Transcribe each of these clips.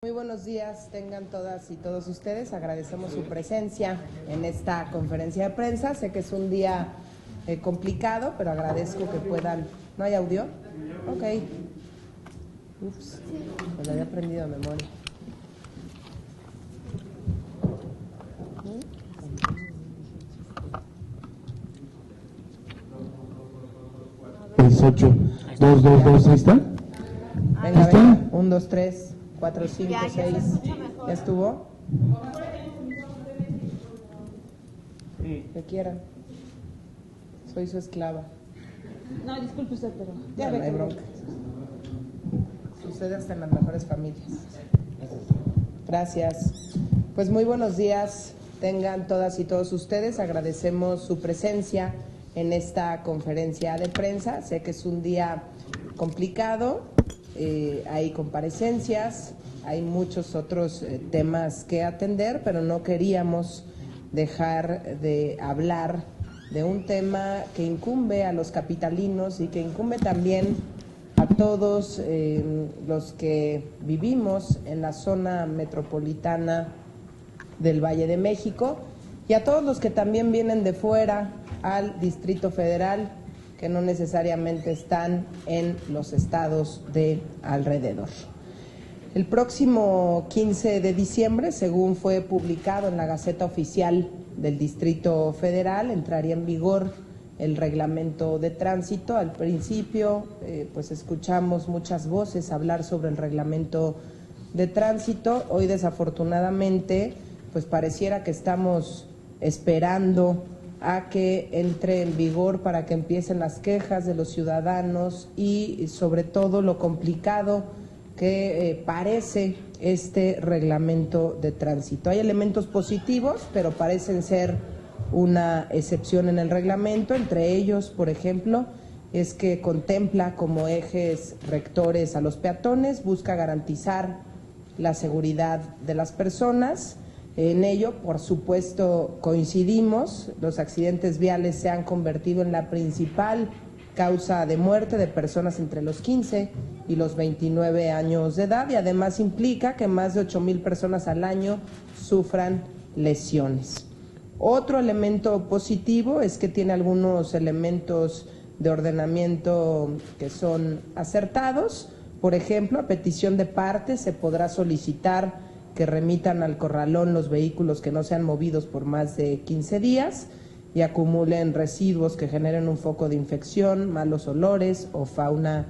Muy buenos días, tengan todas y todos ustedes. Agradecemos su presencia en esta conferencia de prensa. Sé que es un día complicado, pero agradezco que puedan... ¿No hay audio? Ok. Ups, me lo había aprendido de memoria. Es 8, 2, 2, 2, ahí está. Venga, venga, 1, 2, 3, 4, 5, 6. ¿Ya estuvo? Que quieran. Soy su esclava. No, disculpe usted, pero... Ya no hay bronca. Sucede hasta en las mejores familias. Gracias. Pues muy buenos días, tengan todas y todos ustedes. Agradecemos su presencia en esta conferencia de prensa. Sé que es un día complicado, hay comparecencias, hay muchos otros temas que atender, pero no queríamos dejar de hablar de un tema que incumbe a los capitalinos y que incumbe también a todos los que vivimos en la zona metropolitana del Valle de México y a todos los que también vienen de fuera al Distrito Federal, que no necesariamente están en los estados de alrededor. El próximo 15 de diciembre, según fue publicado en la Gaceta Oficial del Distrito Federal, entraría en vigor el reglamento de tránsito. Al principio, pues escuchamos muchas voces hablar sobre el reglamento de tránsito. Hoy, desafortunadamente, pues pareciera que estamos esperando a que entre en vigor para que empiecen las quejas de los ciudadanos y sobre todo lo complicado que parece este reglamento de tránsito. Hay elementos positivos, pero parecen ser una excepción en el reglamento. Entre ellos, por ejemplo, es que contempla como ejes rectores a los peatones, busca garantizar la seguridad de las personas. En ello, por supuesto, coincidimos. Los accidentes viales se han convertido en la principal causa de muerte de personas entre los 15 y los 29 años de edad y además implica que más de 8,000 personas al año sufran lesiones. Otro elemento positivo es que tiene algunos elementos de ordenamiento que son acertados. Por ejemplo, a petición de partes se podrá solicitar que remitan al corralón los vehículos que no sean movidos por más de 15 días y acumulen residuos que generen un foco de infección, malos olores o fauna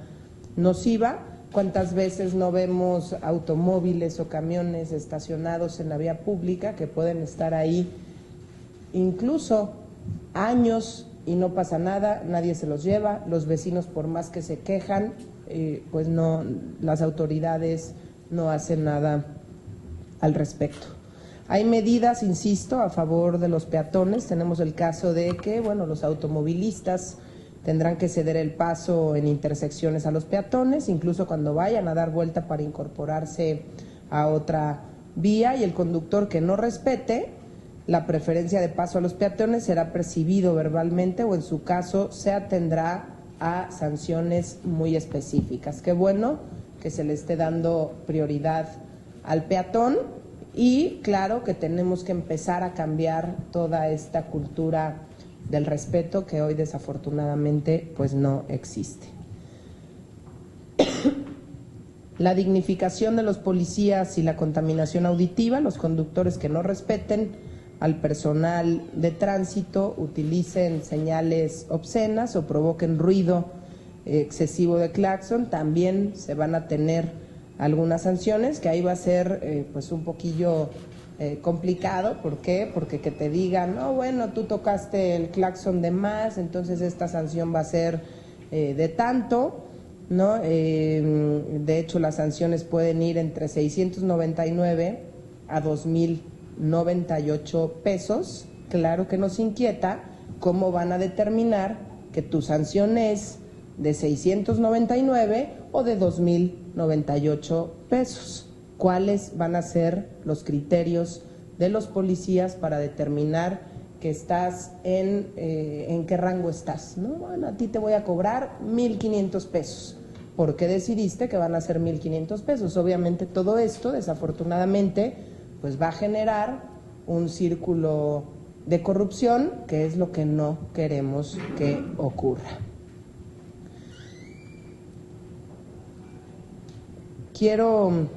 nociva. ¿Cuántas veces no vemos automóviles o camiones estacionados en la vía pública que pueden estar ahí incluso años y no pasa nada, nadie se los lleva, los vecinos por más que se quejan, pues no, las autoridades no hacen nada al respecto? Hay medidas, insisto, a favor de los peatones. Tenemos el caso de que, bueno, los automovilistas tendrán que ceder el paso en intersecciones a los peatones, incluso cuando vayan a dar vuelta para incorporarse a otra vía, y el conductor que no respete la preferencia de paso a los peatones será percibido verbalmente o en su caso se atendrá a sanciones muy específicas. Qué bueno que se le esté dando prioridad al peatón y claro que tenemos que empezar a cambiar toda esta cultura del respeto que hoy desafortunadamente pues no existe. La dignificación de los policías y la contaminación auditiva. Los conductores que no respeten al personal de tránsito, utilicen señales obscenas o provoquen ruido excesivo de claxon, también se van a tener algunas sanciones, que ahí va a ser pues un poquillo complicado. ¿Por qué? Porque que te digan, no, bueno, tú tocaste el claxon de más, entonces esta sanción va a ser de tanto, ¿no? De hecho, las sanciones pueden ir entre 699 a 2,098 pesos. Claro que nos inquieta cómo van a determinar que tu sanción es de 699 o de 2,098 pesos. ¿Cuáles van a ser los criterios de los policías para determinar que estás en qué rango estás, ¿no? Bueno, a ti te voy a cobrar 1,500 pesos ¿por qué decidiste que van a ser 1,500 pesos? Obviamente todo esto, desafortunadamente, pues va a generar un círculo de corrupción, que es lo que no queremos que ocurra. Quiero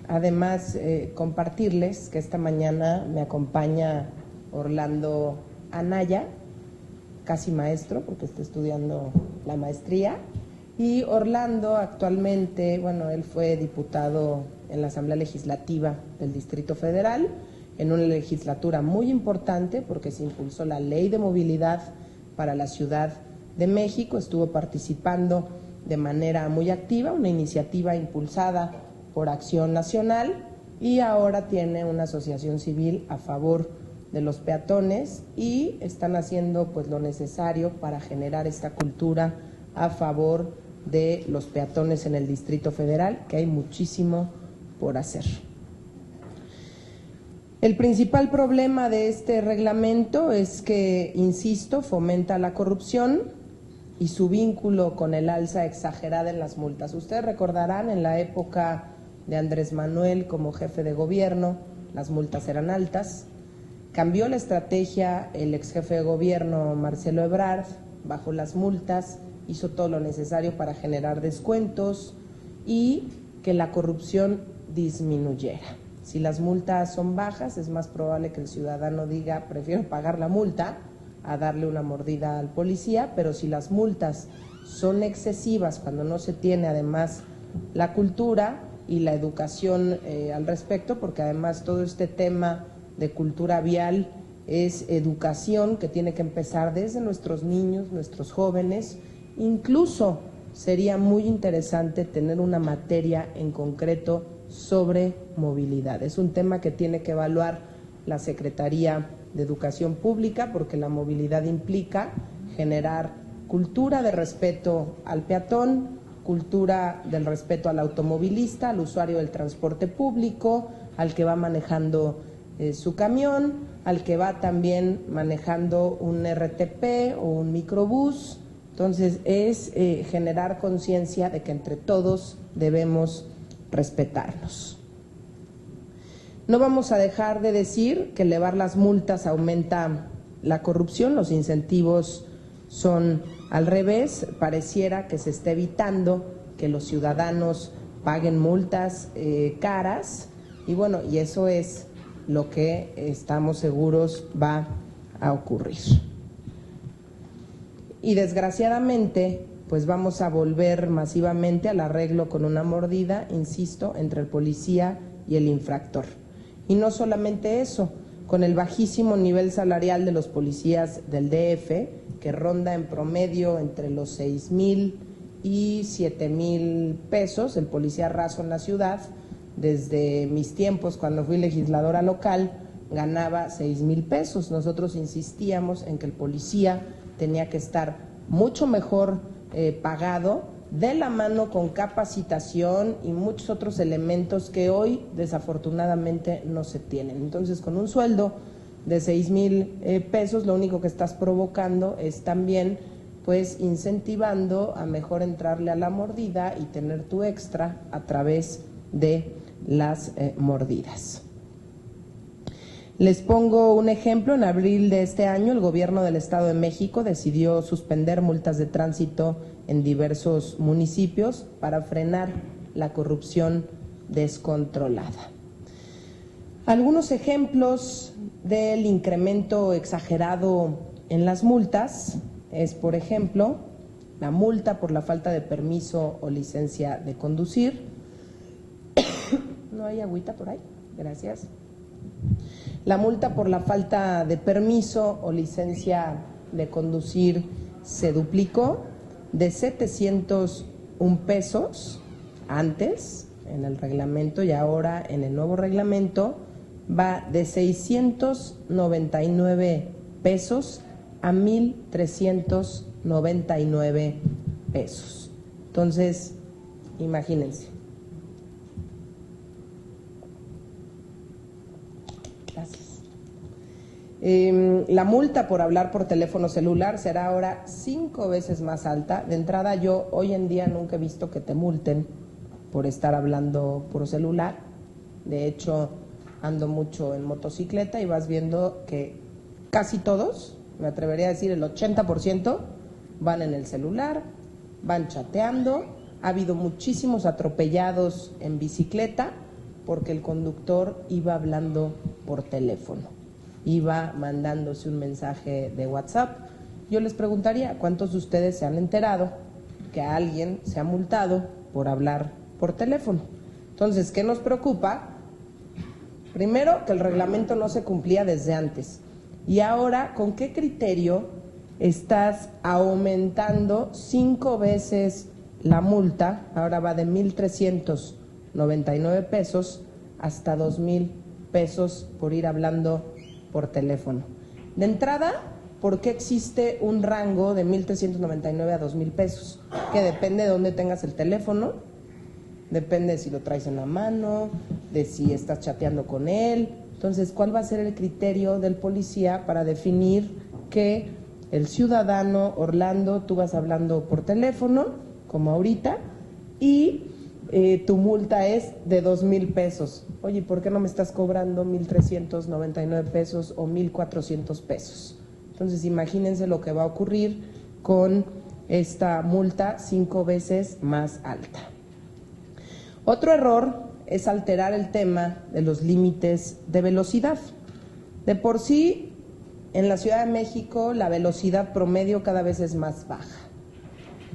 además compartirles que esta mañana me acompaña Orlando Anaya, casi maestro, porque está estudiando la maestría. Y Orlando actualmente, bueno, él fue diputado en la Asamblea Legislativa del Distrito Federal, en una legislatura muy importante porque se impulsó la Ley de Movilidad para la Ciudad de México, estuvo participando de manera muy activa, una iniciativa impulsada por Acción Nacional, y ahora tiene una asociación civil a favor de los peatones y están haciendo pues lo necesario para generar esta cultura a favor de los peatones en el Distrito Federal, que hay muchísimo por hacer. El principal problema de este reglamento es que, insisto, fomenta la corrupción y su vínculo con el alza exagerada en las multas. Ustedes recordarán, en la época de Andrés Manuel como jefe de gobierno, las multas eran altas. Cambió la estrategia el ex jefe de gobierno Marcelo Ebrard, bajó las multas, hizo todo lo necesario para generar descuentos y que la corrupción disminuyera. Si las multas son bajas, es más probable que el ciudadano diga, prefiero pagar la multa a darle una mordida al policía, pero si las multas son excesivas, cuando no se tiene además la cultura y la educación al respecto, porque además todo este tema de cultura vial es educación que tiene que empezar desde nuestros niños, nuestros jóvenes. Incluso sería muy interesante tener una materia en concreto sobre movilidad. Es un tema que tiene que evaluar la Secretaría de Educación Pública, porque la movilidad implica generar cultura de respeto al peatón, cultura del respeto al automovilista, al usuario del transporte público, al que va manejando su camión, al que va también manejando un RTP o un microbús. Entonces es generar conciencia de que entre todos debemos respetarnos. No vamos a dejar de decir que elevar las multas aumenta la corrupción, los incentivos son al revés, pareciera que se está evitando que los ciudadanos paguen multas caras y bueno, y eso es lo que estamos seguros va a ocurrir. Y desgraciadamente, pues vamos a volver masivamente al arreglo con una mordida, insisto, entre el policía y el infractor. Y no solamente eso, con el bajísimo nivel salarial de los policías del DF, que ronda en promedio entre los 6,000 y 7,000 pesos, el policía raso en la ciudad, desde mis tiempos cuando fui legisladora local, ganaba 6,000 pesos. Nosotros insistíamos en que el policía tenía que estar mucho mejor pagado, de la mano con capacitación y muchos otros elementos que hoy desafortunadamente no se tienen. Entonces, con un sueldo de 6,000 pesos, lo único que estás provocando es también pues incentivando a mejor entrarle a la mordida y tener tu extra a través de las mordidas. Les pongo un ejemplo. En abril de este año, el gobierno del Estado de México decidió suspender multas de tránsito en diversos municipios para frenar la corrupción descontrolada. Algunos ejemplos del incremento exagerado en las multas es, por ejemplo, la multa por la falta de permiso o licencia de conducir. ¿No hay agüita por ahí? Gracias. La multa por la falta de permiso o licencia de conducir se duplicó de 701 pesos antes en el reglamento y ahora en el nuevo reglamento va de 699 pesos a 1,399 pesos. Entonces, imagínense. Gracias. La multa por hablar por teléfono celular será ahora 5 veces más alta. De entrada, yo hoy en día nunca he visto que te multen por estar hablando por celular. De hecho, ando mucho en motocicleta y vas viendo que casi todos, me atrevería a decir el 80%, van en el celular, van chateando. Ha habido muchísimos atropellados en bicicleta porque el conductor iba hablando por teléfono, iba mandándose un mensaje de WhatsApp. Yo les preguntaría, ¿cuántos de ustedes se han enterado que a alguien se ha multado por hablar por teléfono? Entonces, ¿qué nos preocupa? Primero, que el reglamento no se cumplía desde antes. Y ahora, ¿con qué criterio estás aumentando 5 veces la multa? Ahora va de 1,399 pesos hasta 2,000 pesos por ir hablando por teléfono. De entrada, ¿por qué existe un rango de 1,399 a 2,000 pesos? Que depende de dónde tengas el teléfono, depende de si lo traes en la mano, de si estás chateando con él. Entonces, ¿cuál va a ser el criterio del policía para definir que el ciudadano Orlando, tú vas hablando por teléfono, como ahorita, y tu multa es de 2,000 pesos? Oye, ¿por qué no me estás cobrando 1,399 pesos o 1,400 pesos? Entonces, imagínense lo que va a ocurrir con esta multa 5 veces más alta. Otro error es alterar el tema de los límites de velocidad. De por sí, en la Ciudad de México, la velocidad promedio cada vez es más baja.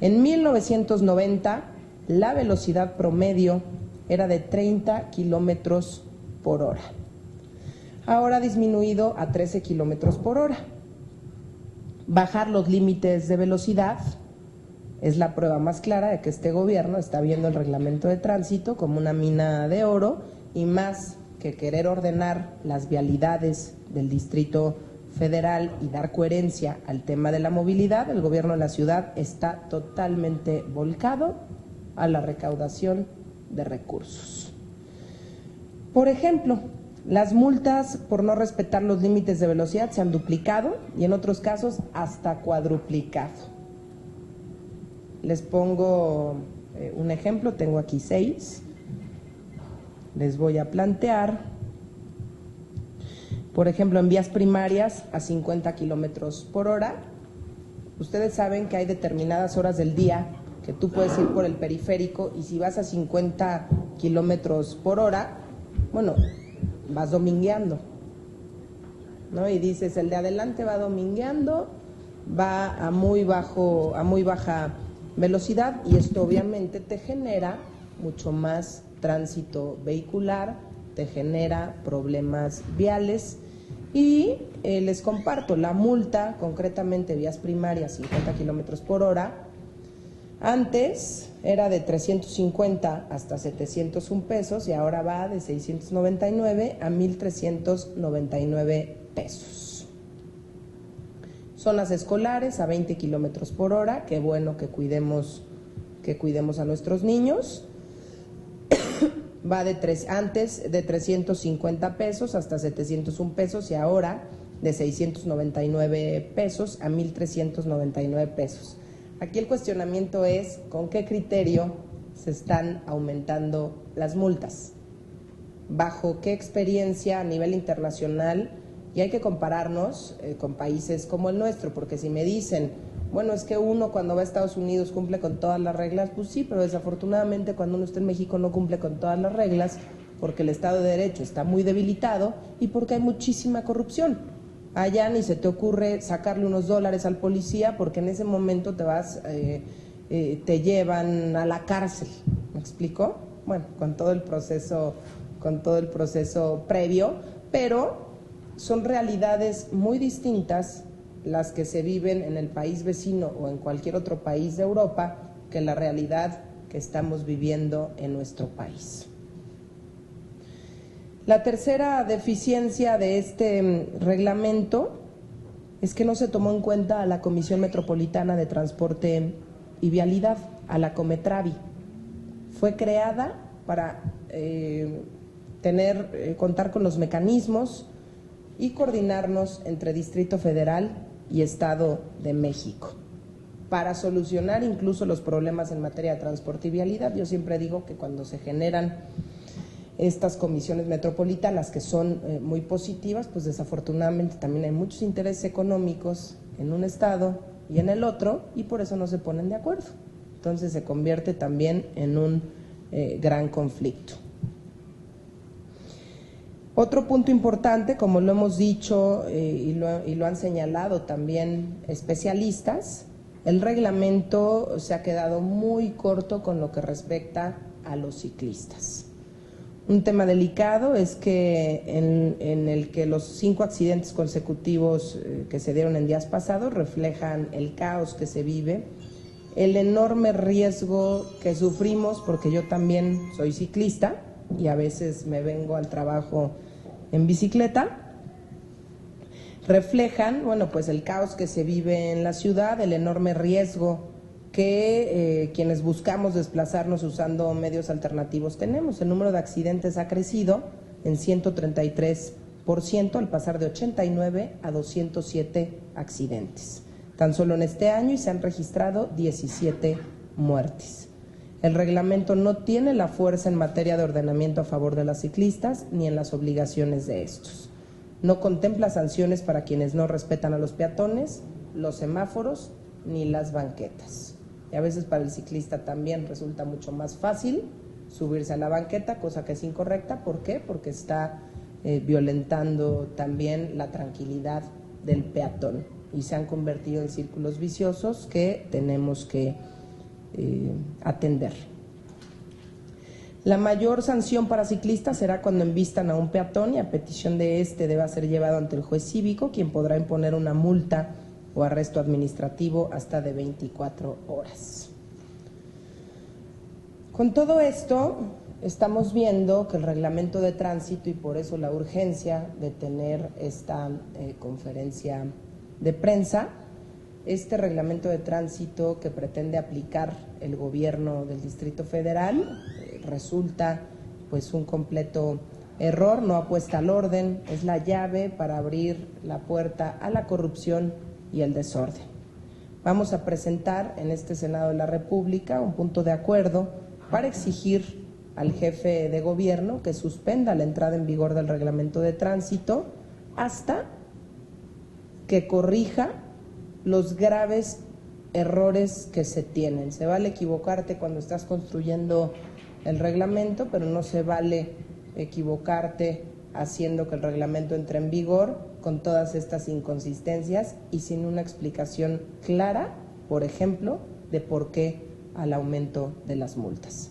En 1990, la velocidad promedio era de 30 kilómetros por hora. Ahora ha disminuido a 13 kilómetros por hora. Bajar los límites de velocidad es la prueba más clara de que este gobierno está viendo el reglamento de tránsito como una mina de oro, y más que querer ordenar las vialidades del Distrito Federal y dar coherencia al tema de la movilidad, el gobierno de la ciudad está totalmente volcado a la recaudación de recursos. Por ejemplo, las multas por no respetar los límites de velocidad se han duplicado y en otros casos hasta cuadruplicado. Les pongo un ejemplo, tengo aquí 6. Les voy a plantear, por ejemplo, en vías primarias a 50 kilómetros por hora. Ustedes saben que hay determinadas horas del día que tú puedes ir por el periférico y si vas a 50 kilómetros por hora, bueno, vas domingueando, ¿no? Y dices, el de adelante va domingueando, va a muy baja velocidad, y esto obviamente te genera mucho más tránsito vehicular, te genera problemas viales. Y les comparto, la multa, concretamente vías primarias 50 kilómetros por hora, antes era de 350 hasta 701 pesos y ahora va de 699 a 1,399 pesos. Zonas escolares a 20 kilómetros por hora, qué bueno que cuidemos a nuestros niños. Va antes de 350 pesos hasta 701 pesos y ahora de 699 pesos a 1,399 pesos. Aquí el cuestionamiento es, ¿con qué criterio se están aumentando las multas? ¿Bajo qué experiencia a nivel internacional? Y hay que compararnos con países como el nuestro, porque si me dicen, bueno, es que uno cuando va a Estados Unidos cumple con todas las reglas, pues sí, pero desafortunadamente cuando uno está en México no cumple con todas las reglas, porque el Estado de Derecho está muy debilitado y porque hay muchísima corrupción. Allá ni se te ocurre sacarle unos dólares al policía porque en ese momento te llevan a la cárcel. ¿Me explico? Bueno, con todo el proceso previo, pero son realidades muy distintas las que se viven en el país vecino o en cualquier otro país de Europa que la realidad que estamos viviendo en nuestro país. La tercera deficiencia de este reglamento es que no se tomó en cuenta a la Comisión Metropolitana de Transporte y Vialidad, a la Cometravi. Fue creada para contar con los mecanismos y coordinarnos entre Distrito Federal y Estado de México para solucionar incluso los problemas en materia de transporte y vialidad. Yo siempre digo que cuando se generan estas comisiones metropolitanas, que son muy positivas, pues desafortunadamente también hay muchos intereses económicos en un estado y en el otro, y por eso no se ponen de acuerdo. Entonces se convierte también en un gran conflicto. Otro punto importante, como lo hemos dicho y lo han señalado también especialistas, el reglamento se ha quedado muy corto con lo que respecta a los ciclistas. Un tema delicado es que en el que los 5 accidentes consecutivos que se dieron en días pasados reflejan el caos que se vive, el enorme riesgo que sufrimos, porque yo también soy ciclista y a veces me vengo al trabajo en bicicleta. Reflejan, bueno, pues el caos que se vive en la ciudad, el enorme riesgo que quienes buscamos desplazarnos usando medios alternativos tenemos. El número de accidentes ha crecido en 133% al pasar de 89 a 207 accidentes. Tan solo en este año y se han registrado 17 muertes. El reglamento no tiene la fuerza en materia de ordenamiento a favor de los ciclistas ni en las obligaciones de estos. No contempla sanciones para quienes no respetan a los peatones, los semáforos ni las banquetas. Y a veces para el ciclista también resulta mucho más fácil subirse a la banqueta, cosa que es incorrecta. ¿Por qué? Porque está violentando también la tranquilidad del peatón y se han convertido en círculos viciosos que tenemos que atender. La mayor sanción para ciclistas será cuando embistan a un peatón y a petición de este deba ser llevado ante el juez cívico, quien podrá imponer una multa o arresto administrativo hasta de 24 horas. Con todo esto, estamos viendo que el reglamento de tránsito, y por eso la urgencia de tener esta conferencia de prensa, este reglamento de tránsito que pretende aplicar el gobierno del Distrito Federal resulta pues un completo error, no apuesta al orden, es la llave para abrir la puerta a la corrupción y el desorden. Vamos a presentar en este Senado de la República un punto de acuerdo para exigir al jefe de gobierno que suspenda la entrada en vigor del reglamento de tránsito hasta que corrija los graves errores que se tienen. Se vale equivocarte cuando estás construyendo el reglamento, pero no se vale equivocarte haciendo que el reglamento entre en vigor con todas estas inconsistencias y sin una explicación clara, por ejemplo, de por qué al aumento de las multas.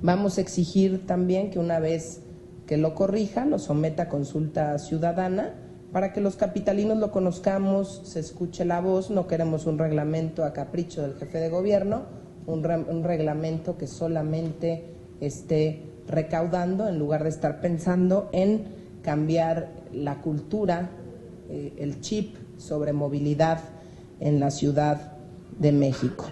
Vamos a exigir también que una vez que lo corrija, lo someta a consulta ciudadana para que los capitalinos lo conozcamos, se escuche la voz. No queremos un reglamento a capricho del jefe de gobierno, un reglamento que solamente esté recaudando en lugar de estar pensando en cambiar la cultura, el chip sobre movilidad en la Ciudad de México.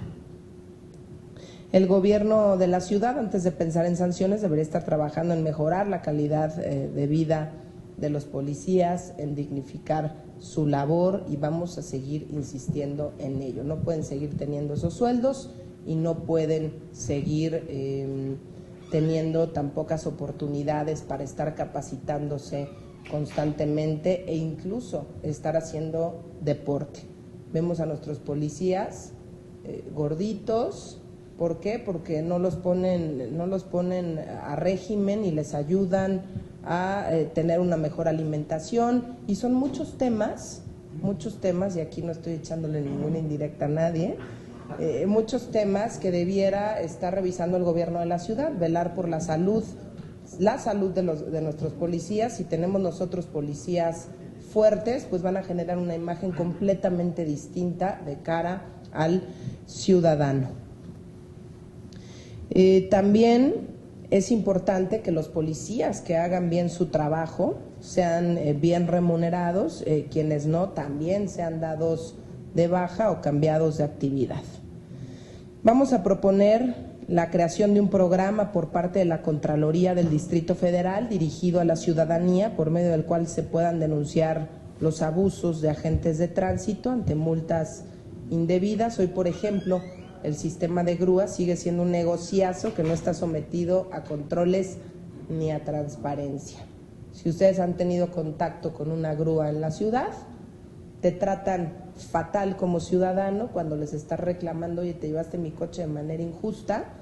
El gobierno de la ciudad, antes de pensar en sanciones, debería estar trabajando en mejorar la calidad de vida de los policías, en dignificar su labor, y vamos a seguir insistiendo en ello. No pueden seguir teniendo esos sueldos y no pueden seguir teniendo tan pocas oportunidades para estar capacitándose constantemente e incluso estar haciendo deporte. Vemos a nuestros policías gorditos. ¿Por qué? Porque no los ponen a régimen y les ayudan a tener una mejor alimentación, y son muchos temas, y aquí no estoy echándole ninguna indirecta a nadie, muchos temas que debiera estar revisando el gobierno de la ciudad, velar por la salud de nuestros policías. Si tenemos nosotros policías fuertes, pues van a generar una imagen completamente distinta de cara al ciudadano. También es importante que los policías que hagan bien su trabajo sean bien remunerados, quienes no también sean dados de baja o cambiados de actividad. Vamos a proponer la creación de un programa por parte de la Contraloría del Distrito Federal dirigido a la ciudadanía, por medio del cual se puedan denunciar los abusos de agentes de tránsito ante multas indebidas. Hoy, por ejemplo, el sistema de grúas sigue siendo un negociazo que no está sometido a controles ni a transparencia. Si ustedes han tenido contacto con una grúa en la ciudad, te tratan fatal como ciudadano cuando les estás reclamando: oye, te llevaste mi coche de manera injusta,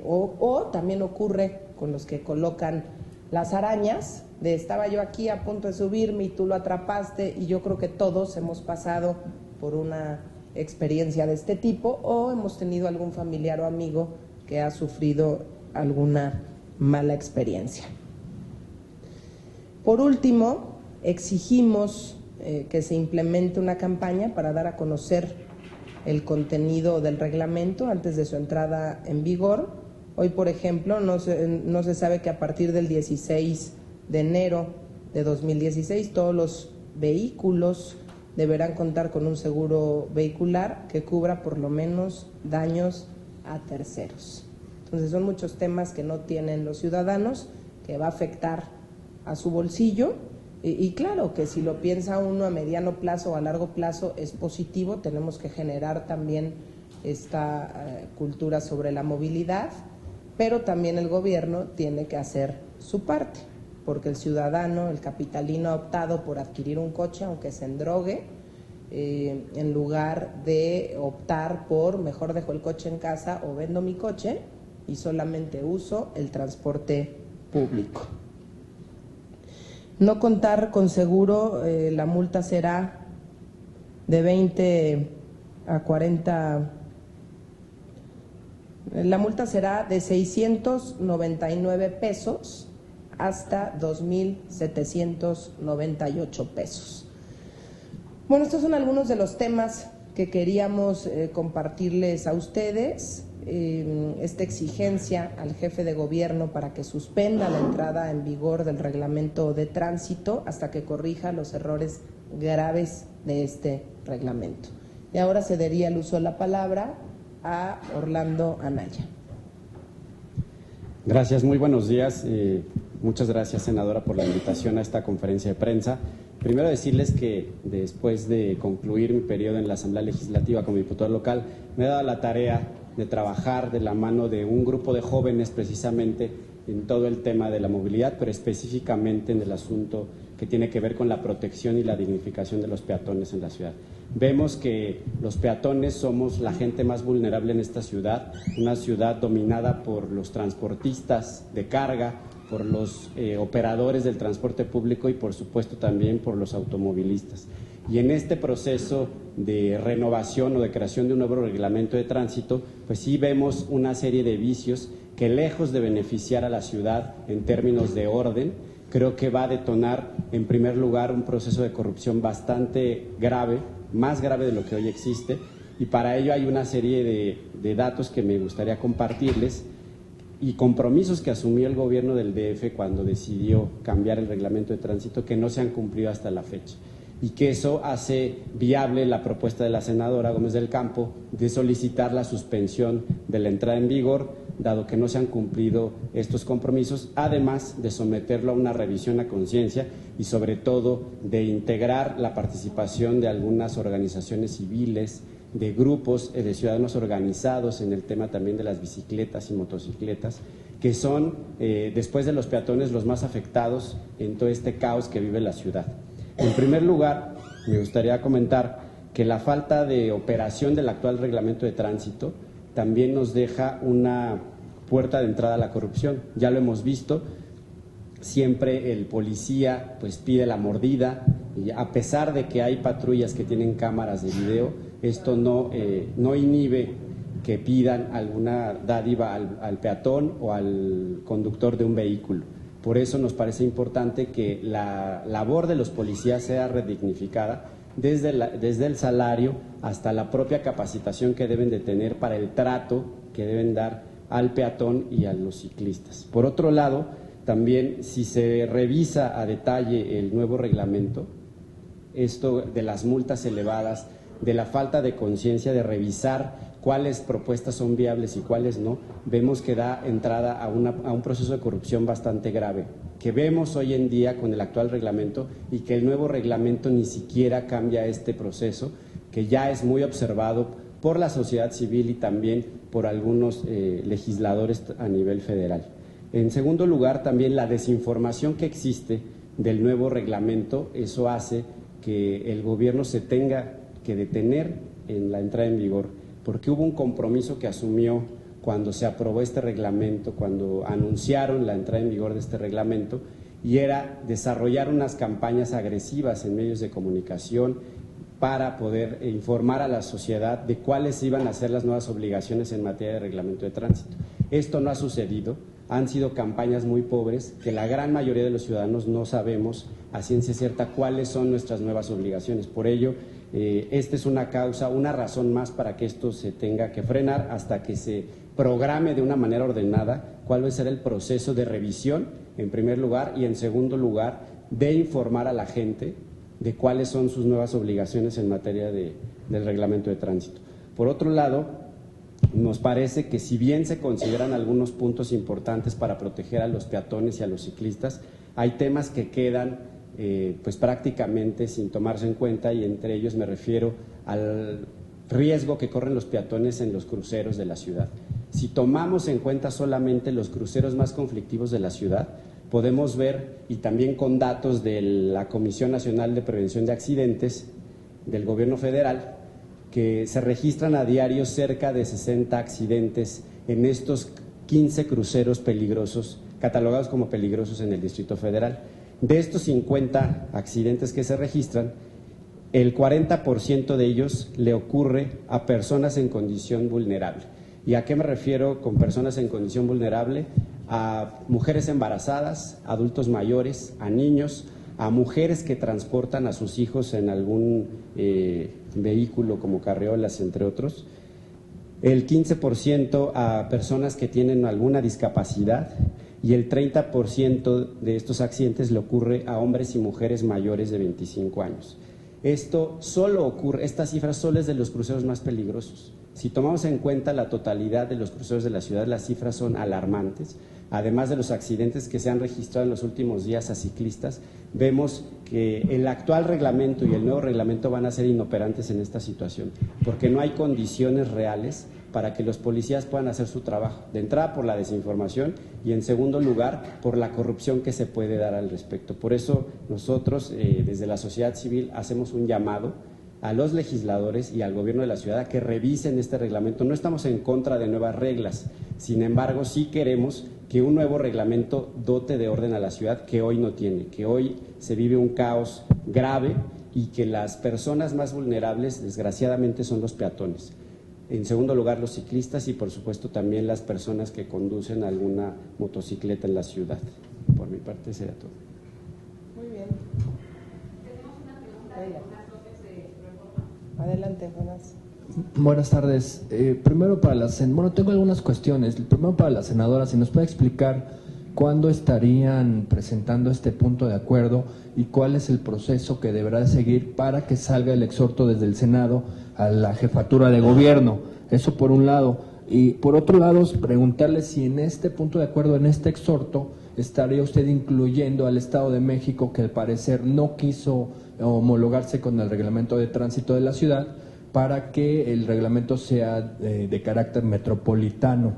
o también ocurre con los que colocan las arañas, de estaba yo aquí a punto de subirme y tú lo atrapaste. Y yo creo que todos hemos pasado por una experiencia de este tipo, o hemos tenido algún familiar o amigo que ha sufrido alguna mala experiencia. Por último, exigimos que se implemente una campaña para dar a conocer el contenido del reglamento antes de su entrada en vigor. Hoy, por ejemplo, no se sabe que a partir del 16 de enero de 2016 todos los vehículos deberán contar con un seguro vehicular que cubra por lo menos daños a terceros. Entonces son muchos temas que no tienen los ciudadanos, que va a afectar a su bolsillo. Y claro que si lo piensa uno a mediano plazo o a largo plazo es positivo. Tenemos que generar también esta cultura sobre la movilidad, pero también el gobierno tiene que hacer su parte, porque el ciudadano, el capitalino, ha optado por adquirir un coche aunque se endrogue, en lugar de optar por mejor dejo el coche en casa o vendo mi coche y solamente uso el transporte público. No contar con seguro, la multa será de 20 a 40, la multa será de 699 pesos hasta 2,798 pesos. Bueno, estos son algunos de los temas que queríamos compartirles a ustedes. Esta exigencia al jefe de gobierno para que suspenda la entrada en vigor del reglamento de tránsito hasta que corrija los errores graves de este reglamento. Y ahora cedería el uso de la palabra a Orlando Anaya. Gracias, muy buenos días. Muchas gracias, senadora, por la invitación a esta conferencia de prensa. Primero decirles que después de concluir mi periodo en la Asamblea Legislativa como diputado local, me he dado la tarea de trabajar de la mano de un grupo de jóvenes precisamente en todo el tema de la movilidad, pero específicamente en el asunto que tiene que ver con la protección y la dignificación de los peatones en la ciudad. Vemos que los peatones somos la gente más vulnerable en esta ciudad, una ciudad dominada por los transportistas de carga, por los operadores del transporte público y por supuesto también por los automovilistas. Y en este proceso de renovación o de creación de un nuevo reglamento de tránsito, pues sí vemos una serie de vicios que, lejos de beneficiar a la ciudad en términos de orden, creo que va a detonar en primer lugar un proceso de corrupción bastante grave, más grave de lo que hoy existe, y para ello hay una serie de datos que me gustaría compartirles y compromisos que asumió el gobierno del DF cuando decidió cambiar el reglamento de tránsito que no se han cumplido hasta la fecha, y que eso hace viable la propuesta de la senadora Gómez del Campo de solicitar la suspensión de la entrada en vigor, dado que no se han cumplido estos compromisos, además de someterlo a una revisión a conciencia y sobre todo de integrar la participación de algunas organizaciones civiles, de grupos de ciudadanos organizados en el tema también de las bicicletas y motocicletas, que son, después de los peatones, los más afectados en todo este caos que vive la ciudad. En primer lugar, me gustaría comentar que la falta de operación del actual reglamento de tránsito también nos deja una puerta de entrada a la corrupción. Ya lo hemos visto, siempre el policía pues pide la mordida, y a pesar de que hay patrullas que tienen cámaras de video, esto no inhibe que pidan alguna dádiva al peatón o al conductor de un vehículo. Por eso nos parece importante que la labor de los policías sea redignificada desde el salario hasta la propia capacitación que deben de tener para el trato que deben dar al peatón y a los ciclistas. Por otro lado, también si se revisa a detalle el nuevo reglamento, esto de las multas elevadas, de la falta de conciencia de revisar cuáles propuestas son viables y cuáles no, vemos que da entrada a un proceso de corrupción bastante grave, que vemos hoy en día con el actual reglamento y que el nuevo reglamento ni siquiera cambia este proceso, que ya es muy observado por la sociedad civil y también por algunos legisladores a nivel federal. En segundo lugar, también la desinformación que existe del nuevo reglamento, eso hace que el gobierno se tenga que detener en la entrada en vigor, porque hubo un compromiso que asumió cuando se aprobó este reglamento, cuando anunciaron la entrada en vigor de este reglamento, y era desarrollar unas campañas agresivas en medios de comunicación para poder informar a la sociedad de cuáles iban a ser las nuevas obligaciones en materia de reglamento de tránsito. Esto no ha sucedido, han sido campañas muy pobres, que la gran mayoría de los ciudadanos no sabemos a ciencia cierta cuáles son nuestras nuevas obligaciones. Por ello, esta es una causa, una razón más para que esto se tenga que frenar hasta que se programe de una manera ordenada cuál va a ser el proceso de revisión, en primer lugar, y en segundo lugar, de informar a la gente de cuáles son sus nuevas obligaciones en materia del reglamento de tránsito. Por otro lado, nos parece que si bien se consideran algunos puntos importantes para proteger a los peatones y a los ciclistas, hay temas que quedan pues prácticamente sin tomarse en cuenta, y entre ellos me refiero al riesgo que corren los peatones en los cruceros de la ciudad. Si tomamos en cuenta solamente los cruceros más conflictivos de la ciudad, podemos ver, y también con datos de la Comisión Nacional de Prevención de Accidentes del Gobierno Federal, que se registran a diario cerca de 60 accidentes en estos 15 cruceros peligrosos, catalogados como peligrosos en el Distrito Federal. De estos 50 accidentes que se registran, el 40% de ellos le ocurre a personas en condición vulnerable. ¿Y a qué me refiero con personas en condición vulnerable? A mujeres embarazadas, adultos mayores, a niños, a mujeres que transportan a sus hijos en algún vehículo como carriolas, entre otros. El 15% a personas que tienen alguna discapacidad, y el 30% de estos accidentes le ocurre a hombres y mujeres mayores de 25 años. Esta cifra solo es de los cruceros más peligrosos. Si tomamos en cuenta la totalidad de los cruceros de la ciudad, las cifras son alarmantes. Además de los accidentes que se han registrado en los últimos días a ciclistas, vemos que el actual reglamento y el nuevo reglamento van a ser inoperantes en esta situación, porque no hay condiciones reales para que los policías puedan hacer su trabajo. De entrada, por la desinformación, y en segundo lugar, por la corrupción que se puede dar al respecto. Por eso nosotros, desde la sociedad civil, hacemos un llamado a los legisladores y al gobierno de la ciudad a que revisen este reglamento. No estamos en contra de nuevas reglas, sin embargo, sí queremos que un nuevo reglamento dote de orden a la ciudad que hoy no tiene, que hoy se vive un caos grave y que las personas más vulnerables, desgraciadamente, son los peatones. En segundo lugar, los ciclistas y, por supuesto, también las personas que conducen alguna motocicleta en la ciudad. Por mi parte, sería todo. Muy bien. Tenemos una pregunta de Jonás López de Reforma. Adelante, Jonás. Buenas tardes. Primero para tengo algunas cuestiones. Primero para la senadora, si nos puede explicar cuándo estarían presentando este punto de acuerdo y cuál es el proceso que deberá seguir para que salga el exhorto desde el Senado a la jefatura de gobierno. Eso por un lado. Y por otro lado, preguntarle si en este punto de acuerdo, en este exhorto, estaría usted incluyendo al Estado de México, que al parecer no quiso homologarse con el reglamento de tránsito de la ciudad, para que el reglamento sea de carácter metropolitano.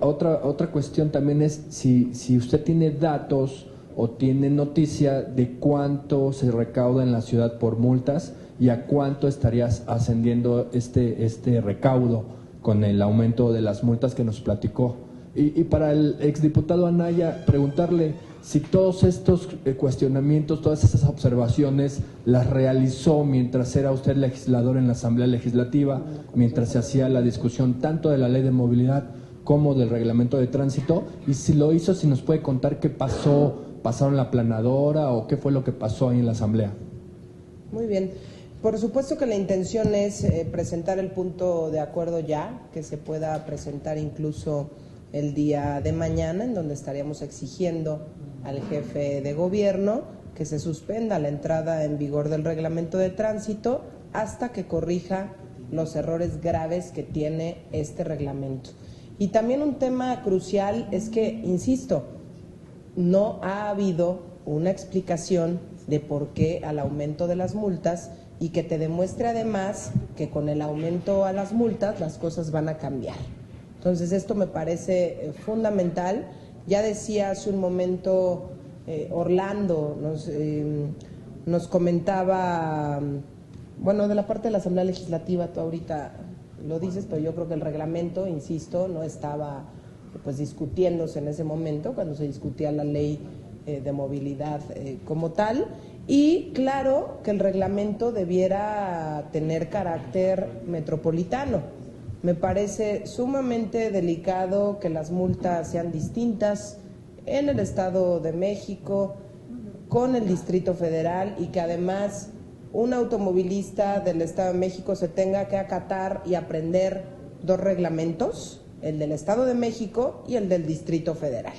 Otra cuestión también es si usted tiene datos o tiene noticia de cuánto se recauda en la ciudad por multas y a cuánto estarías ascendiendo este recaudo con el aumento de las multas que nos platicó. Y para el exdiputado Anaya, preguntarle si todos estos cuestionamientos, todas esas observaciones las realizó mientras era usted legislador en la Asamblea Legislativa, mientras se hacía la discusión tanto de la Ley de Movilidad como del Reglamento de Tránsito, y si lo hizo, si nos puede contar qué pasó, pasaron la planadora o qué fue lo que pasó ahí en la Asamblea. Muy bien. Por supuesto que la intención es presentar el punto de acuerdo ya, que se pueda presentar incluso el día de mañana, en donde estaríamos exigiendo al jefe de gobierno que se suspenda la entrada en vigor del reglamento de tránsito hasta que corrija los errores graves que tiene este reglamento. Y también un tema crucial es que, insisto, no ha habido una explicación de por qué al aumento de las multas y que te demuestre además que con el aumento a las multas las cosas van a cambiar. Entonces esto me parece fundamental. Ya decía hace un momento Orlando, nos comentaba, bueno, de la parte de la Asamblea Legislativa, tú ahorita lo dices, pero yo creo que el reglamento, insisto, no estaba pues discutiéndose en ese momento cuando se discutía la ley de movilidad como tal, y claro que el reglamento debiera tener carácter metropolitano. Me parece sumamente delicado que las multas sean distintas en el Estado de México, con el Distrito Federal, y que además un automovilista del Estado de México se tenga que acatar y aprender dos reglamentos, el del Estado de México y el del Distrito Federal.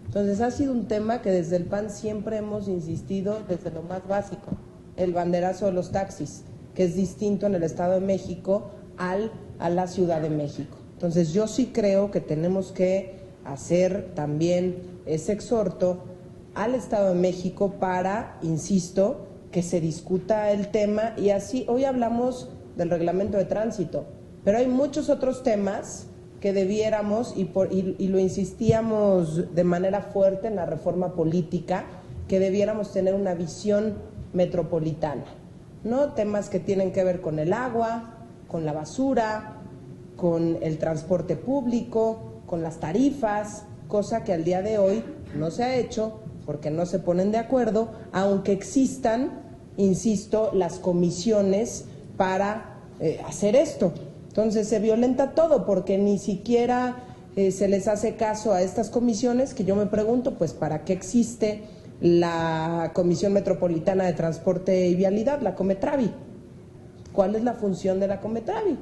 Entonces ha sido un tema que desde el PAN siempre hemos insistido desde lo más básico, el banderazo de los taxis, que es distinto en el Estado de México a la Ciudad de México. Entonces yo sí creo que tenemos que hacer también ese exhorto al Estado de México para, insisto, que se discuta el tema. Y así, hoy hablamos del reglamento de tránsito, pero hay muchos otros temas que debiéramos, y lo insistíamos de manera fuerte en la reforma política, que debiéramos tener una visión metropolitana, ¿no? Temas que tienen que ver con el agua, con la basura, con el transporte público, con las tarifas, cosa que al día de hoy no se ha hecho porque no se ponen de acuerdo, aunque existan, insisto, las comisiones para hacer esto. Entonces se violenta todo porque ni siquiera se les hace caso a estas comisiones, que yo me pregunto, pues, ¿para qué existe la Comisión Metropolitana de Transporte y Vialidad, la Cometravi? ¿Cuál es la función de la Cometravi?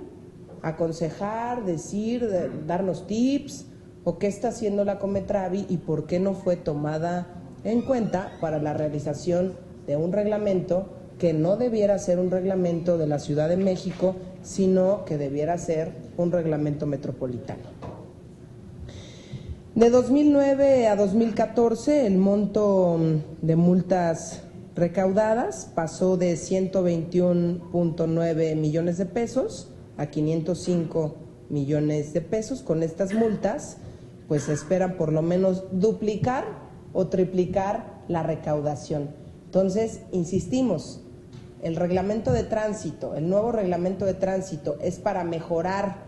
Aconsejar, decir, darnos tips, o qué está haciendo la Cometravi y por qué no fue tomada en cuenta para la realización de un reglamento que no debiera ser un reglamento de la Ciudad de México, sino que debiera ser un reglamento metropolitano. De 2009 a 2014, el monto de multas recaudadas pasó de 121.9 millones de pesos a 505 millones de pesos. Con estas multas, pues se esperan por lo menos duplicar o triplicar la recaudación. Entonces, insistimos, el reglamento de tránsito, el nuevo reglamento de tránsito, es para mejorar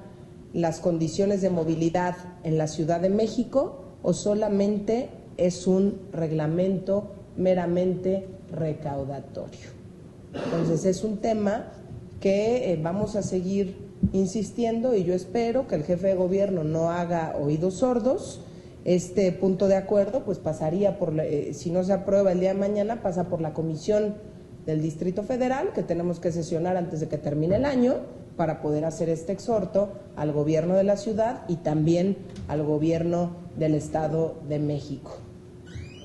las condiciones de movilidad en la Ciudad de México, o solamente es un reglamento meramente recaudatorio. Entonces es un tema que vamos a seguir insistiendo, y yo espero que el jefe de gobierno no haga oídos sordos. Este punto de acuerdo pues pasaría por, si no se aprueba el día de mañana, pasa por la Comisión del Distrito Federal, que tenemos que sesionar antes de que termine el año, para poder hacer este exhorto al gobierno de la ciudad y también al gobierno del Estado de México.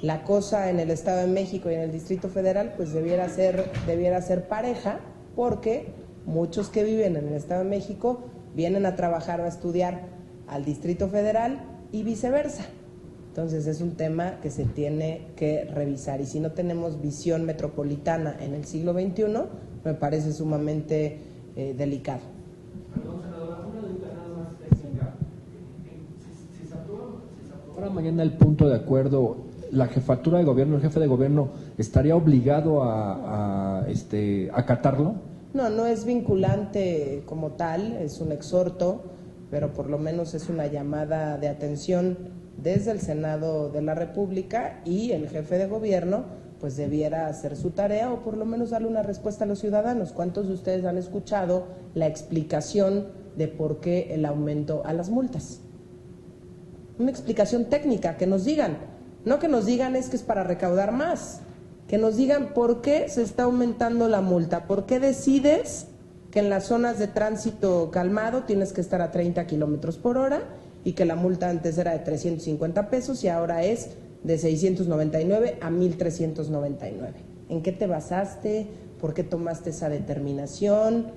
La cosa en el Estado de México y en el Distrito Federal pues debiera ser pareja, porque muchos que viven en el Estado de México vienen a trabajar o a estudiar al Distrito Federal y viceversa. Entonces es un tema que se tiene que revisar, y si no tenemos visión metropolitana en el siglo XXI, me parece sumamente delicado. Perdón, senadora, una duda nada más técnica. Si se aprueba mañana el punto de acuerdo, ¿la jefatura de gobierno, el jefe de gobierno, estaría obligado a acatarlo? No, no es vinculante como tal, es un exhorto, pero por lo menos es una llamada de atención desde el Senado de la República, y el jefe de gobierno pues debiera hacer su tarea, o por lo menos darle una respuesta a los ciudadanos. ¿Cuántos de ustedes han escuchado la explicación de por qué el aumento a las multas? Una explicación técnica, que nos digan, no que nos digan es que es para recaudar más, que nos digan por qué se está aumentando la multa, por qué decides que en las zonas de tránsito calmado tienes que estar a 30 kilómetros por hora, y que la multa antes era de 350 pesos y ahora es de 699 a 1,399. ¿En qué te basaste? ¿Por qué tomaste esa determinación?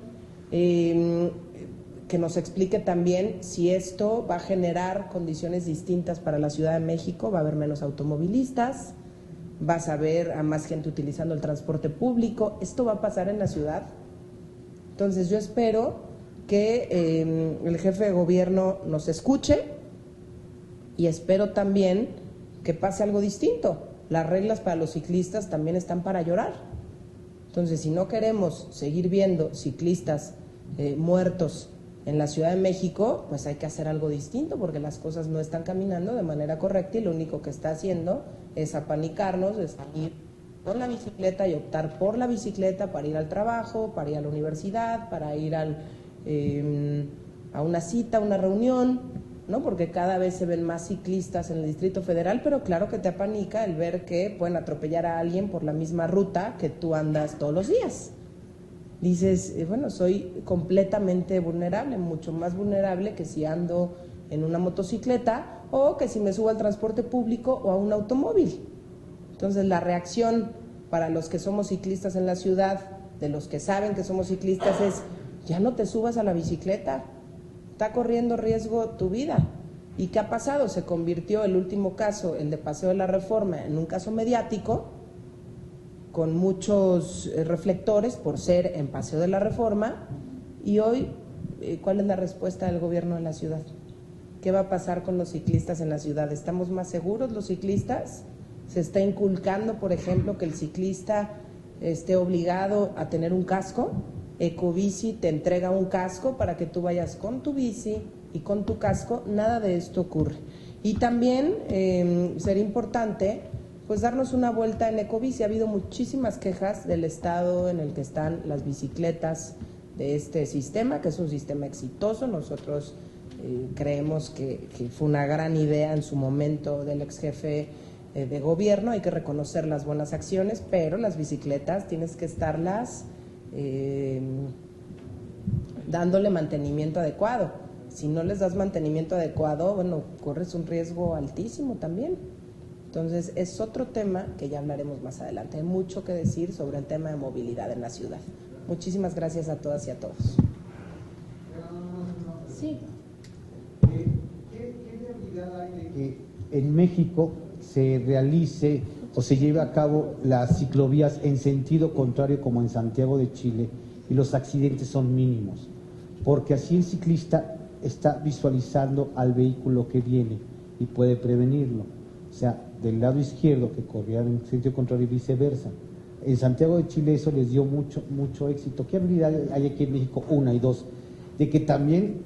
que nos explique también si esto va a generar condiciones distintas para la Ciudad de México. Va a haber menos automovilistas, vas a ver a más gente utilizando el transporte público. ¿Esto va a pasar en la ciudad? Entonces yo espero que el jefe de gobierno nos escuche y espero también que pase algo distinto. Las reglas para los ciclistas también están para llorar. Entonces, si no queremos seguir viendo ciclistas muertos en la Ciudad de México, pues hay que hacer algo distinto, porque las cosas no están caminando de manera correcta y lo único que está haciendo es apanicarnos, es ir con la bicicleta y optar por la bicicleta para ir al trabajo, para ir a la universidad, para ir a una cita, a una reunión, ¿no? Porque cada vez se ven más ciclistas en el Distrito Federal, pero claro que te apanica el ver que pueden atropellar a alguien por la misma ruta que tú andas todos los días. Dices, bueno, soy completamente vulnerable, mucho más vulnerable que si ando en una motocicleta o que si me subo al transporte público o a un automóvil. Entonces, la reacción para los que somos ciclistas en la ciudad, de los que saben que somos ciclistas, es: ya no te subas a la bicicleta, está corriendo riesgo tu vida. ¿Y qué ha pasado? Se convirtió el último caso, el de Paseo de la Reforma, en un caso mediático, con muchos reflectores por ser en Paseo de la Reforma, y hoy, ¿cuál es la respuesta del gobierno de la ciudad? ¿Qué va a pasar con los ciclistas en la ciudad? ¿Estamos más seguros los ciclistas? ¿Se está inculcando, por ejemplo, que el ciclista esté obligado a tener un casco? Ecobici te entrega un casco para que tú vayas con tu bici y con tu casco. Nada de esto ocurre. Y también sería importante pues darnos una vuelta en Ecobici. Ha habido muchísimas quejas del estado en el que están las bicicletas de este sistema, que es un sistema exitoso. Nosotros creemos que fue una gran idea en su momento del ex jefe de gobierno. Hay que reconocer las buenas acciones, pero las bicicletas tienes que estarlas dándole mantenimiento adecuado. Si no les das mantenimiento adecuado, bueno, corres un riesgo altísimo también. Entonces, es otro tema que ya hablaremos más adelante. Hay mucho que decir sobre el tema de movilidad en la ciudad. Muchísimas gracias a todas y a todos. Sí. ¿Qué viabilidad hay de que en México se realice o se lleve a cabo las ciclovías en sentido contrario como en Santiago de Chile y los accidentes son mínimos? Porque así el ciclista está visualizando al vehículo que viene y puede prevenirlo. O sea, del lado izquierdo que corría en sentido contrario y viceversa. En Santiago de Chile eso les dio mucho éxito. ¿Qué habilidad hay aquí en México? Una y dos, de que también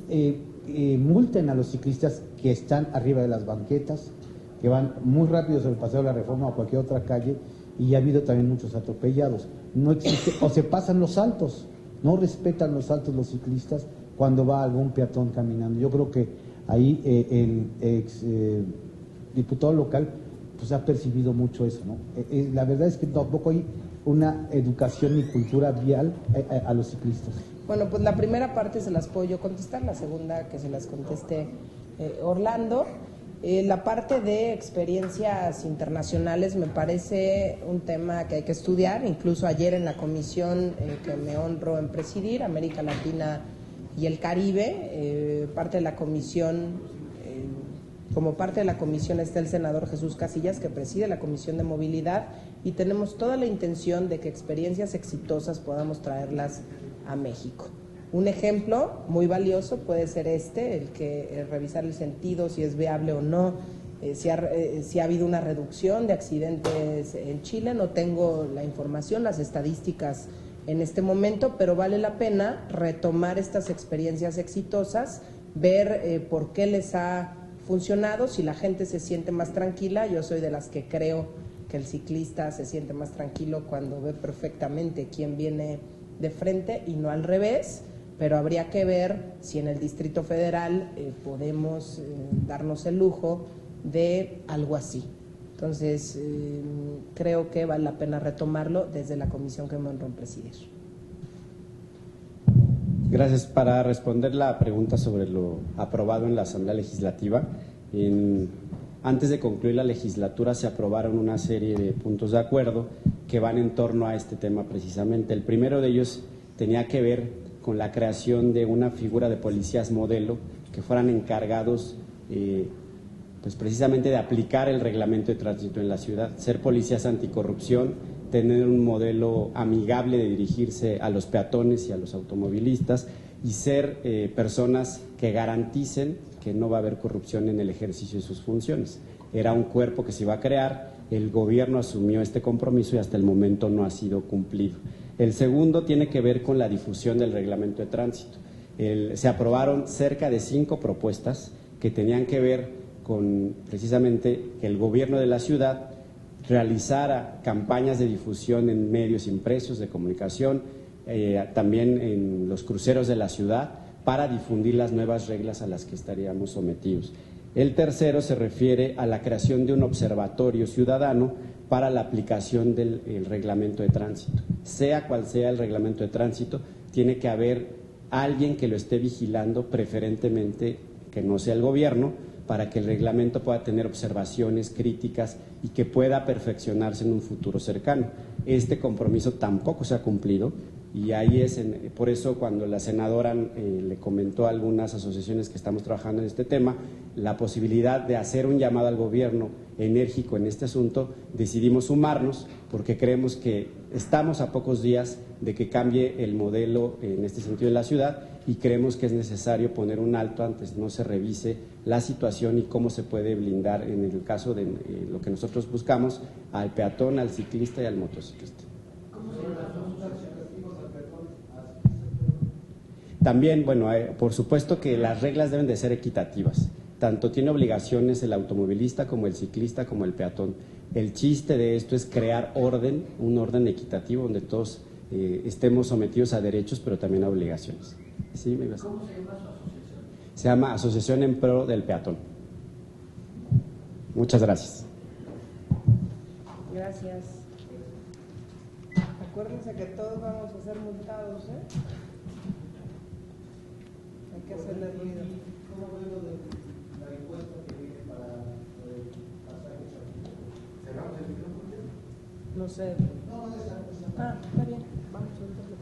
multen a los ciclistas que están arriba de las banquetas, que van muy rápido sobre el Paseo de la Reforma o cualquier otra calle, y ha habido también muchos atropellados. No existe, o se pasan los saltos, no respetan los saltos los ciclistas cuando va algún peatón caminando. Yo creo que ahí el ex diputado local pues ha percibido mucho eso, ¿no? La verdad es que tampoco hay una educación y cultura vial a los ciclistas. Bueno, pues la primera parte se las puedo yo contestar, la segunda que se las conteste Orlando. La parte de experiencias internacionales me parece un tema que hay que estudiar. Incluso ayer en la comisión que me honro en presidir, América Latina y el Caribe, como parte de la comisión está el senador Jesús Casillas, que preside la Comisión de Movilidad, y tenemos toda la intención de que experiencias exitosas podamos traerlas a México. Un ejemplo muy valioso puede ser revisar el sentido, si es viable o no, si ha habido una reducción de accidentes en Chile. No tengo la información, las estadísticas en este momento, pero vale la pena retomar estas experiencias exitosas, ver por qué les ha funcionado, si la gente se siente más tranquila. Yo soy de las que creo que el ciclista se siente más tranquilo cuando ve perfectamente quién viene de frente y no al revés, pero habría que ver si en el Distrito Federal podemos darnos el lujo de algo así. Entonces, creo que vale la pena retomarlo desde la comisión que me honró en presidir. Gracias. Para responder la pregunta sobre lo aprobado en la Asamblea Legislativa, antes de concluir la legislatura se aprobaron una serie de puntos de acuerdo que van en torno a este tema precisamente. El primero de ellos tenía que ver con la creación de una figura de policías modelo que fueran encargados pues precisamente de aplicar el reglamento de tránsito en la ciudad, ser policías anticorrupción, tener un modelo amigable de dirigirse a los peatones y a los automovilistas y ser personas que garanticen que no va a haber corrupción en el ejercicio de sus funciones. Era un cuerpo que se iba a crear, el gobierno asumió este compromiso y hasta el momento no ha sido cumplido. El segundo tiene que ver con la difusión del reglamento de tránsito. Se aprobaron cerca de 5 propuestas que tenían que ver con precisamente que el gobierno de la ciudad realizara campañas de difusión en medios impresos de comunicación, también en los cruceros de la ciudad, para difundir las nuevas reglas a las que estaríamos sometidos. El tercero se refiere a la creación de un observatorio ciudadano para la aplicación del reglamento de tránsito. Sea cual sea el reglamento de tránsito, tiene que haber alguien que lo esté vigilando, preferentemente que no sea el gobierno, para que el reglamento pueda tener observaciones, críticas y que pueda perfeccionarse en un futuro cercano. Este compromiso tampoco se ha cumplido y ahí es, por eso cuando la senadora le comentó a algunas asociaciones que estamos trabajando en este tema, la posibilidad de hacer un llamado al gobierno enérgico en este asunto, decidimos sumarnos porque creemos que estamos a pocos días de que cambie el modelo en este sentido de la ciudad y creemos que es necesario poner un alto antes no se revise la situación y cómo se puede blindar en el caso de lo que nosotros buscamos al peatón, al ciclista y al motociclista. También, bueno, por supuesto que las reglas deben de ser equitativas. Tanto tiene obligaciones el automovilista como el ciclista como el peatón. El chiste de esto es crear orden, un orden equitativo donde todos estemos sometidos a derechos pero también a obligaciones. ¿Sí? ¿Cómo se llama su asociación? Se llama Asociación en Pro del Peatón. Muchas gracias. Gracias. Acuérdense que todos vamos a ser multados, ¿eh? Hay que hacerle ruido. ¿Cómo fue lo de la encuesta que viene para pasajes aquí? ¿Cerramos el micrófono? No sé. No, esa. Ah, está bien. Vamos a